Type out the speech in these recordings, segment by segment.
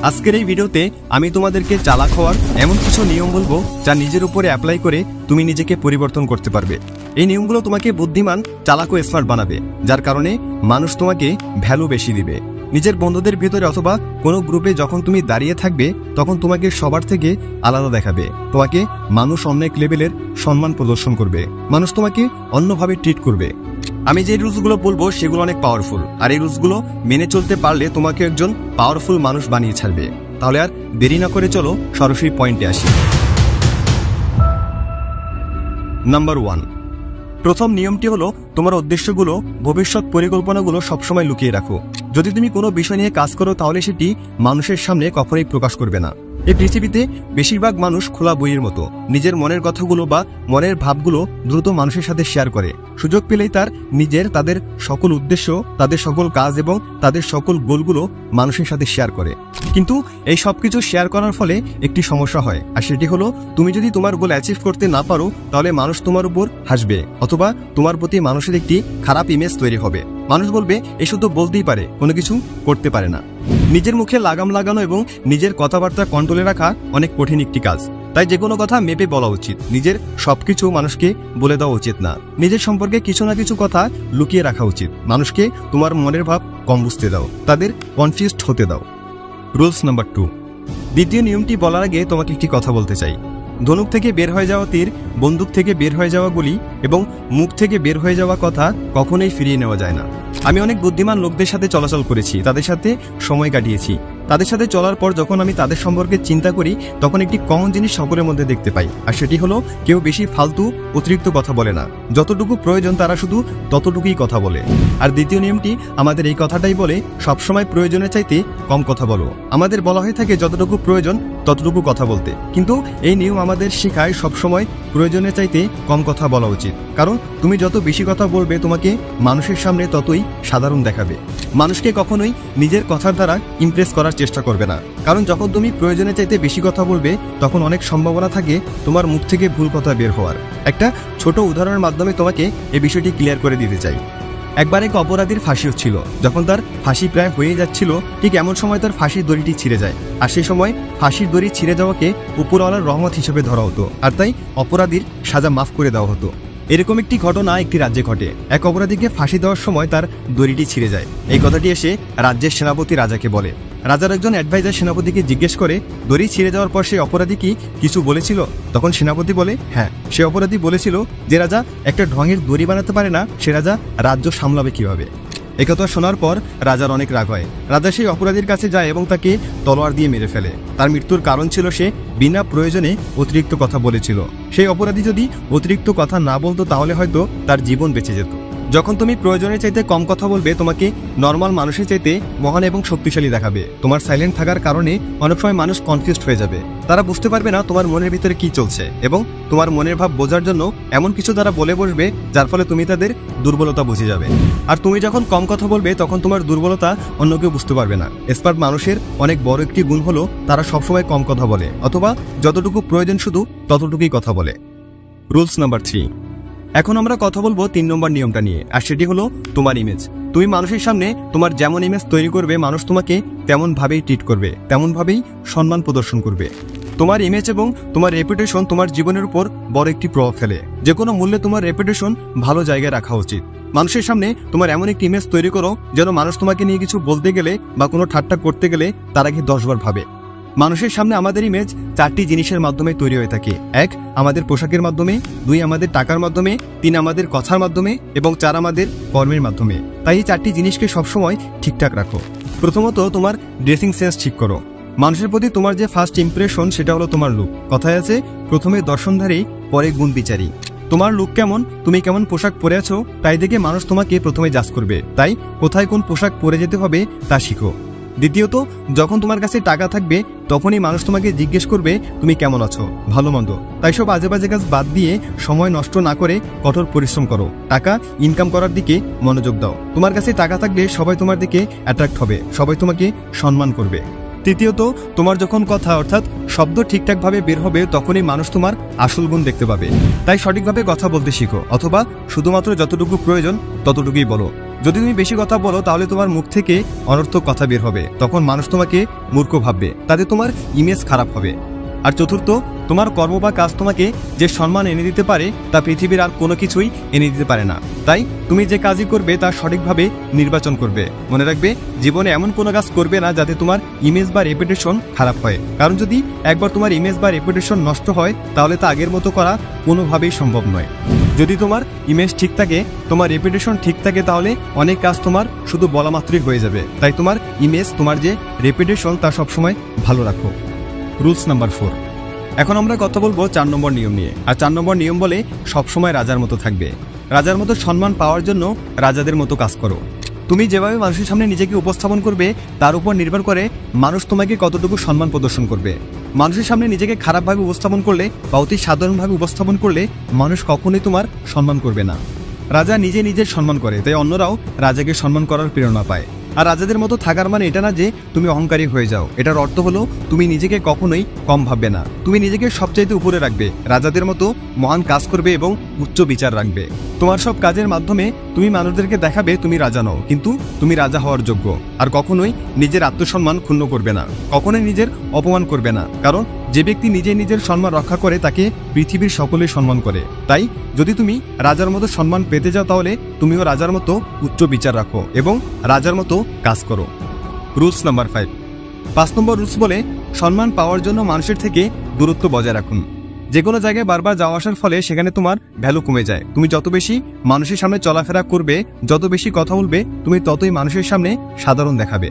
আজকের এই ভিডিওতে আমি তোমাদেরকে চালাক হওয়ার এমন কিছু নিয়ম বলবো যা নিজের উপরে অ্যাপ্লাই করে তুমি নিজেকে পরিবর্তন করতে পারবে। এই নিয়মগুলো তোমাকে বুদ্ধিমান, চালাক ও স্মার্ট বানাবে, যার কারণে মানুষ তোমাকে ভ্যালু বেশি দিবে। নিজের বন্ধুদের ভিতরে অথবা কোনো গ্রুপে যখন তুমি দাঁড়িয়ে থাকবে তখন তোমাকে সবার থেকে আলাদা দেখাবে। তোমাকে মানুষ অনেক লেভেলের সম্মান প্রদর্শন করবে, মানুষ তোমাকে অন্যভাবে ট্রিট করবে। আমি যে রুলসগুলো বলবো সেগুলো অনেক পাওয়ারফুল, আর এই রুলসগুলো মেনে চলতে পারলে তোমাকে একজন পাওয়ারফুল মানুষ বানিয়ে ছাড়বে। তাহলে আর দেরি না করে চলো সরাসরি পয়েন্টে আসি। নাম্বার 1, প্রথম নিয়মটি হলো তোমার উদ্দেশ্যগুলো, ভবিষ্যৎ পরিকল্পনাগুলো সবসময় লুকিয়ে রাখো। যদি তুমি কোনো বিষয় নিয়ে কাজ করো তাহলে সেটি মানুষের সামনে কখনোই প্রকাশ করবে না। এই পৃথিবীতে বেশিরভাগ মানুষ খোলা বইয়ের মতো, নিজের মনের কথাগুলো বা মনের ভাবগুলো দ্রুত মানুষের সাথে শেয়ার করে। সুযোগ পেলেই তাদের সকল উদ্দেশ্য, তাদের সকল কাজ এবং তাদের সকল গোলগুলো মানুষের সাথে শেয়ার করে। কিন্তু এই সবকিছু শেয়ার করার ফলে একটি সমস্যা হয়, আর সেটি হলো তুমি যদি তোমার গোল অ্যাচিভ করতে না পারো তাহলে মানুষ তোমার উপর হাসবে, অথবা তোমার প্রতি মানুষের একটি খারাপ ইমেজ তৈরি হবে। মানুষ বলবে এ শুধু বলতেই পারে, কোনো কিছু করতে পারে না। নিজের মুখে লাগাম লাগানো এবং নিজের কথাবার্তা কন্ট্রোলে রাখা অনেক কঠিন একটি কাজ। তাই যে কোনো কথা মেপে বলা উচিত। নিজের সবকিছু মানুষকে বলে দেওয়া উচিত না। নিজের সম্পর্কে কিছু না কিছু কথা লুকিয়ে রাখা উচিত। মানুষকে তোমার মনের ভাব কম বুঝতে দাও, তাদের কনফিউজড হতে দাও। রুলস নাম্বার 2, দ্বিতীয় নিয়মটি বলার আগে তোমাকে একটি কথা বলতে চাই। ধনুক থেকে বের হয়ে যাওয়া তীর, বন্দুক থেকে বের হয়ে যাওয়া গুলি এবং মুখ থেকে বের হয়ে যাওয়া কথা কখনোই ফিরিয়ে নেওয়া যায় না। আমি অনেক বুদ্ধিমান লোকদের সাথে চলাচল করেছি, তাদের সাথে সময় কাটিয়েছি। তাদের সাথে চলার পর যখন আমি তাদের সম্পর্কে চিন্তা করি তখন একটি কমন জিনিস সকলের মধ্যে দেখতে পাই, আর সেটি হলো কেউ বেশি ফালতু অতিরিক্ত কথা বলে না। যতটুকু প্রয়োজন তারা শুধু ততটুকুই কথা বলে। আর দ্বিতীয় নিয়মটি আমাদের এই কথাটাই বলে, সবসময় প্রয়োজনের চাইতে কম কথা বলো। আমাদের বলা হয়ে থাকে যতটুকু প্রয়োজন ততটুকু কথা বলতে, কিন্তু এই নিয়ম আমাদের শেখায় সবসময় প্রয়োজনের চাইতে কম কথা বলা উচিত। কারণ তুমি যত বেশি কথা বলবে তোমাকে মানুষের সামনে ততই সাধারণ দেখাবে। মানুষকে কখনোই নিজের কথার দ্বারা ইমপ্রেস করার চেষ্টা করবে না, কারণ যখন তুমি প্রয়োজনের চাইতে বেশি কথা বলবে তখন অনেক সম্ভাবনা থাকে তোমার মুখ থেকে ভুল কথা বের হওয়ার। একটা ছোট উদাহরণের মাধ্যমে তোমাকে এই বিষয়টি ক্লিয়ার করে দিতে চাই। একবার এক অপরাধীর ফাঁসি হচ্ছিল। যখন তার ফাঁসি প্রায় হয়ে যাচ্ছিল ঠিক এমন সময় তার ফাঁসির দড়িটি ছিঁড়ে যায়, আর সেই সময় ফাঁসির দড়ি ছিঁড়ে যাওয়াকে উপরওয়ালার রহমত হিসেবে ধরা হতো, আর তাই অপরাধীর সাজা মাফ করে দেওয়া হতো। এরকম একটি ঘটনা একটি রাজ্যে ঘটে। এক অপরাধীকে ফাঁসি দেওয়ার সময় তার দড়িটি ছিঁড়ে যায়। এই কথাটি এসে রাজ্যের সেনাপতি রাজাকে বলে। রাজার একজন অ্যাডভাইজার সেনাপতিকে জিজ্ঞেস করে, দড়ি ছিঁড়ে যাওয়ার পর সে অপরাধী কি কিছু বলেছিল? তখন সেনাপতি বলে, হ্যাঁ, সে অপরাধী বলেছিল যে রাজা একটা ঢঙের দড়ি বানাতে পারে না, সে রাজা রাজ্য সামলাবে কিভাবে। একথা শোনার পর রাজার অনেক রাগ হয়। রাজা সেই অপরাধীর কাছে যায় এবং তাকে তলোয়ার দিয়ে মেরে ফেলে। তার মৃত্যুর কারণ ছিল সে বিনা প্রয়োজনে অতিরিক্ত কথা বলেছিল। সেই অপরাধী যদি অতিরিক্ত কথা না বলতো তাহলে হয়তো তার জীবন বেঁচে যেত। যখন তুমি প্রয়োজনের চাইতে কম কথা বলবে তোমাকে নর্মাল মানুষের চাইতে মহান এবং শক্তিশালী দেখাবে। তোমার সাইলেন্ট থাকার কারণে অনেক সময় মানুষ কনফিউজড হয়ে যাবে। তারা বুঝতে পারবে না তোমার মনের ভিতরে কি চলছে, এবং তোমার মনের ভাব বোঝার জন্য এমন কিছু তারা বলে বসবে যার ফলে তুমি তাদের দুর্বলতা বুঝে যাবে। আর তুমি যখন কম কথা বলবে তখন তোমার দুর্বলতা অন্য কেউ বুঝতে পারবে না। স্মার্ট মানুষের অনেক বড় একটি গুণ হলো তারা সবসময় কম কথা বলে, অথবা যতটুকু প্রয়োজন শুধু ততটুকুই কথা বলে। রুলস নাম্বার 3, এখন আমরা কথা বলবো 3 নম্বর নিয়মটা নিয়ে, আর সেটি হলো তোমার ইমেজ। তুমি মানুষের সামনে তোমার যেমন ইমেজ তৈরি করবে মানুষ তোমাকে তেমন ভাবেই ট্রিট করবে, তেমন ভাবেই সম্মান প্রদর্শন করবে। তোমার ইমেজ এবং তোমার রেপুটেশন তোমার জীবনের উপর বড় একটি প্রভাব ফেলে। যে কোনো মূল্যে তোমার রেপুটেশন ভালো জায়গায় রাখা উচিত। মানুষের সামনে তোমার এমন একটি ইমেজ তৈরি করো যেন মানুষ তোমাকে নিয়ে কিছু বলতে গেলে বা কোনো ঠাট্টা করতে গেলে তার আগে 10 বার ভাবে। মানুষের সামনে আমাদের ইমেজ 4টি জিনিসের মাধ্যমে তৈরি হয়ে থাকে। 1, আমাদের পোশাকের মাধ্যমে, 2, আমাদের টাকার মাধ্যমে, 3, আমাদের কথার মাধ্যমে, এবং 4, আমাদের কর্মের মাধ্যমে। তাই এই 4টি জিনিসকে সবসময় ঠিকঠাক রাখো। প্রথমত তোমার ড্রেসিং সেন্স ঠিক করো। মানুষের প্রতি তোমার যে ফার্স্ট ইমপ্রেশন সেটা হলো তোমার লুক। কথায় আছে, প্রথমে দর্শনধারী পরে গুণ বিচারী। তোমার লুক কেমন, তুমি কেমন পোশাক পরে আছো তাই দেখে মানুষ তোমাকে প্রথমে জাজ করবে। তাই কোথায় কোন পোশাক পরে যেতে হবে তা শিখো। দ্বিতীয়ত, যখন তোমার কাছে টাকা থাকবে তখনই মানুষ তোমাকে জিজ্ঞেস করবে তুমি কেমন আছো, ভালো মন্দ। তাই সব আজে বাজে কাজ বাদ দিয়ে সময় নষ্ট না করে কঠোর পরিশ্রম করো। টাকা ইনকাম করার দিকে মনোযোগ দাও। তোমার কাছে টাকা থাকলে সবাই তোমার দিকে অ্যাট্রাক্ট হবে, সবাই তোমাকে সম্মান করবে। তৃতীয়ত, তোমার যখন কথা অর্থাৎ শব্দ ঠিকঠাকভাবে বের হবে তখনই মানুষ তোমার আসল গুণ দেখতে পাবে। তাই সঠিকভাবে কথা বলতে শিখো, অথবা শুধুমাত্র যতটুকু প্রয়োজন ততটুকুই বলো। যদি তুমি বেশি কথা বলো তাহলে তোমার মুখ থেকে অনর্থক কথা বের হবে, তখন মানুষ তোমাকে মূর্খ ভাববে, তাতে তোমার ইমেজ খারাপ হবে। আর চতুর্থ, তোমার কর্ম বা কাজ তোমাকে যে সম্মান এনে দিতে পারে তা পৃথিবীর আর কোনো কিছুই এনে দিতে পারে না। তাই তুমি যে কাজই করবে তা সঠিকভাবে নির্বাচন করবে। মনে রাখবে, জীবনে এমন কোনো কাজ করবে না যাতে তোমার ইমেজ বা রেপুটেশন খারাপ হয়, কারণ যদি একবার তোমার ইমেজ বা রেপুটেশন নষ্ট হয় তাহলে তা আগের মতো করা কোনোভাবেই সম্ভব নয়। যদি তোমার ইমেজ ঠিক থাকে, তোমার রেপুটেশন ঠিক থাকে, তাহলে অনেক কাজ তোমার শুধু বলা মাত্রই হয়ে যাবে। তাই তোমার ইমেজ, তোমার যে রেপুটেশন তা সবসময় ভালো রাখো। Rules number 4। এখন আমরা কথা বলবো 4 নম্বর নিয়ম নিয়ে। আর 4 নম্বর নিয়ম বলে, সবসময় রাজার মতো থাকবে। রাজার মতো সম্মান পাওয়ার জন্য রাজাদের মতো কাজ করো। তুমি যেভাবে মানুষের সামনে নিজেকে উপস্থাপন করবে তার উপর নির্ভর করে মানুষ তোমাকে কতটুকু সম্মান প্রদর্শন করবে। মানুষের সামনে নিজেকে খারাপভাবে উপস্থাপন করলে বা অতি সাধারণভাবে উপস্থাপন করলে মানুষ কখনোই তোমার সম্মান করবে না। রাজা নিজে নিজের সম্মান করে, তাই অন্যরাও রাজাকে সম্মান করার প্রেরণা পায়। আর রাজাদের মতো থাকার মানে এটা না যে তুমি অহংকারী হয়ে যাও, এটার অর্থ হলো তুমি নিজেকে কখনোই কম ভাববে না, তুমি নিজেকে সবচাইতে উপরে রাখবে, রাজাদের মতো মহান কাজ করবে এবং উচ্চ বিচার রাখবে। তোমার সব কাজের মাধ্যমে তুমি মানুষদেরকে দেখাবে তুমি রাজা নও, কিন্তু তুমি রাজা হওয়ার যোগ্য। আর কখনোই নিজের আত্মসম্মান ক্ষুণ্ণ করবে না, কখনোই নিজের অপমান করবে না, কারণ যে ব্যক্তি নিজে নিজের সম্মান রক্ষা করে তাকে পৃথিবীর সকলে সম্মান করে। তাই যদি তুমি রাজার মতো সম্মান পেতে যাও তাহলে তুমিও রাজার মতো উচ্চ বিচার রাখো এবং রাজার মতো কাজ করো। রুলস নাম্বার 5 নম্বর রুলস বলে, সম্মান পাওয়ার জন্য মানুষের থেকে দূরত্ব বজায় রাখুন। যে কোনো জায়গায় বারবার যাওয়া আসার ফলে সেখানে তোমার ভ্যালু কমে যায়। তুমি যত বেশি মানুষের সামনে চলাফেরা করবে, যত বেশি কথা বলবে, তুমি ততই মানুষের সামনে সাধারণ দেখাবে।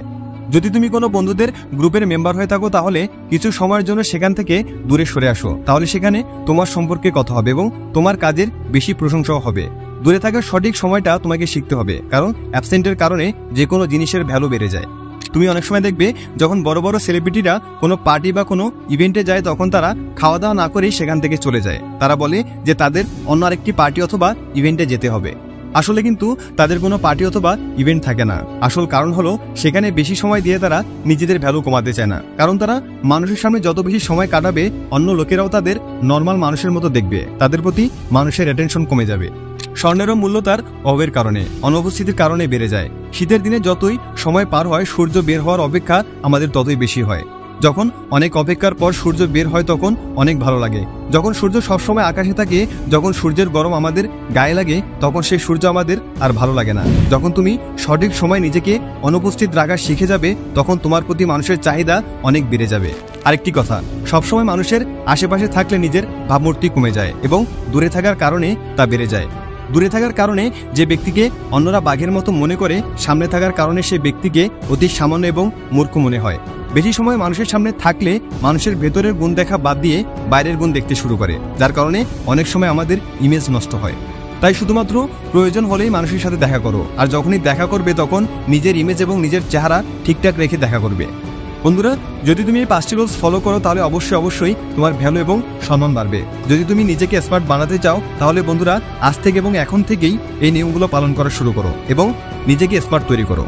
যদি তুমি কোনো বন্ধুদের গ্রুপের মেম্বার হয়ে থাকো তাহলে কিছু সময়ের জন্য সেখান থেকে দূরে সরে আসো, তাহলে সেখানে তোমার সম্পর্কে কথা হবে এবং তোমার কাজের বেশি প্রশংসাও হবে। দূরে থাকার সঠিক সময়টা তোমাকে শিখতে হবে, কারণ অ্যাবসেন্টের কারণে যে কোনো জিনিসের ভ্যালু বেড়ে যায়। তুমি অনেক সময় দেখবে যখন বড় বড় সেলিব্রিটিরা কোনো পার্টি বা কোনো ইভেন্টে যায় তখন তারা খাওয়া দাওয়া না করেই সেখান থেকে চলে যায়। তারা বলে যে তাদের অন্য আরেকটি পার্টি অথবা ইভেন্টে যেতে হবে। আসলে কিন্তু তাদের কোনো পার্টি অথবা ইভেন্ট থাকে না। আসল কারণ হলো সেখানে বেশি সময় দিয়ে তারা নিজেদের ভ্যালু কমাতে চায় না, কারণ তারা মানুষের সামনে যত বেশি সময় কাটাবে অন্য লোকেরাও তাদের নর্মাল মানুষের মতো দেখবে, তাদের প্রতি মানুষের অ্যাটেনশন কমে যাবে। স্বর্ণেরও মূল্য তার অভাবের কারণে, অনুপস্থিতির কারণে বেড়ে যায়। শীতের দিনে যতই সময় পার হয় সূর্য বের হওয়ার অপেক্ষা আমাদের ততই বেশি হয়। যখন অনেক অপেক্ষার পর সূর্য বের হয় তখন অনেক ভালো লাগে। যখন সূর্য সবসময় আকাশে থাকে, যখন সূর্যের গরম আমাদের গায়ে লাগে, তখন সেই সূর্য আমাদের আর ভালো লাগে না। যখন তুমি সঠিক সময় নিজেকে অনুপস্থিত রাখা শিখে যাবে তখন তোমার প্রতি মানুষের চাহিদা অনেক বেড়ে যাবে। আরেকটি কথা, সবসময় মানুষের আশেপাশে থাকলে নিজের ভাবমূর্তি কমে যায় এবং দূরে থাকার কারণে তা বেড়ে যায়। দূরে থাকার কারণে যে ব্যক্তিকে অন্যরা বাঘের মতো মনে করে, সামনে থাকার কারণে সে ব্যক্তিকে অতি সামান্য এবং মূর্খ মনে হয়। বেশি সময় মানুষের সামনে থাকলে মানুষের ভেতরের গুণ দেখা বাদ দিয়ে বাইরের গুণ দেখতে শুরু করে, যার কারণে অনেক সময় আমাদের ইমেজ নষ্ট হয়। তাই শুধুমাত্র প্রয়োজন হলেই মানুষের সাথে দেখা করো, আর যখনই দেখা করবে তখন নিজের ইমেজ এবং নিজের চেহারা ঠিকঠাক রেখে দেখা করবে। বন্ধুরা, যদি তুমি এই 5টি রুলস ফলো করো তাহলে অবশ্যই তোমার ভ্যালু এবং সম্মান বাড়বে। যদি তুমি নিজেকে স্মার্ট বানাতে চাও তাহলে বন্ধুরা আজ থেকে এবং এখন থেকেই এই নিয়মগুলো পালন করা শুরু করো এবং নিজেকে স্মার্ট তৈরি করো।